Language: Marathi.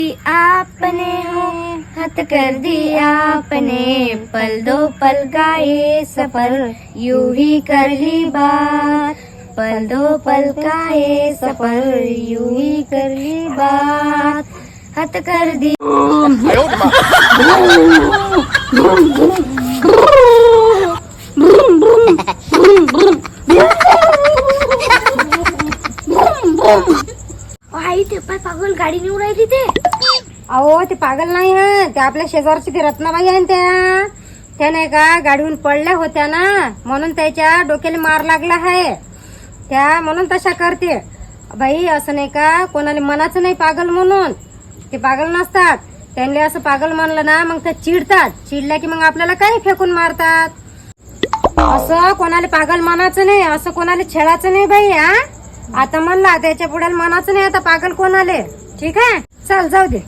आपने हो हद कर दी आपने, पल दो पल का ये सफर यूं ही कर ली बात, पल दो पल का ये सफर यूं ही कर ली बात, हद कर दी। आई ते पागल गाडी नेऊ राहिली ते. अहो ते पागल नाही हा, ते आपल्या शेजारची ती रत्नाबाई आहे त्या नाही का गाडीहून पडल्या होत्या ना, म्हणून त्याच्या डोक्याला मार लागला आहे त्या, म्हणून तशा करते बाई. असं नाही का कोणाला मनाचं नाही पागल म्हणून, ते पागल नसतात. त्यांनी असं पागल म्हणलं ना मग ते चिडतात, चिडल्या की मग आपल्याला काही फेकून मारतात. असं कोणाला पागल मनाचं नाही, असं कोणाला छेडाचं नाही बाई. हा आता म्हणला त्याच्या पुढे मनाचं नाही, आता पागल कोणाले. ठीक आहे चल जाऊ दे.